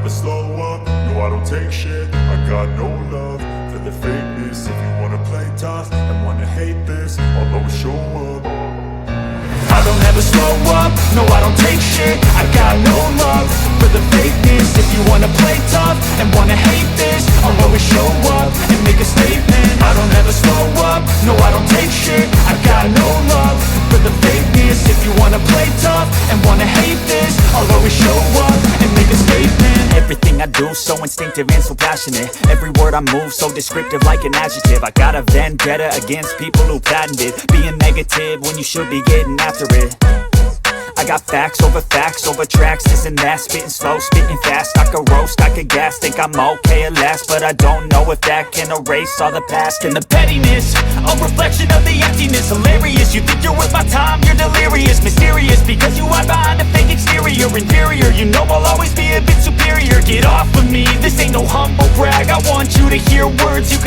never slow up, no I don't take shit. I got no love for the fakeness. If you wanna play tough and wanna hate this, I'll always show up. I don't ever slow up, no I don't take shit. I got no love for the fakeness. If you wanna play tough and wanna hate this, I'll always show up and make a statement. I don't ever slow up, no I don't take shit. I got no love for the fakeness. If you wanna play tough and wanna hate this, I'll always show up and make a statement. Everything I do so instinctive and so passionate. Every word I move so descriptive like an adjective. I got a vendetta against people who patented being negative when you should be getting after it. I got facts over tracks, this and that. Spitting slow, spitting fast. I could roast, I could gas. Think I'm okay at last, but I don't know if that can erase all the past. And the pettiness, a reflection of the emptiness. Hilarious, you think you're worth my time, you're delirious. Mysterious, because you hide behind a fake exterior. Inferior, you know I'll always be a bit superior. Get off of me, this ain't no humble brag. I want you to hear words you can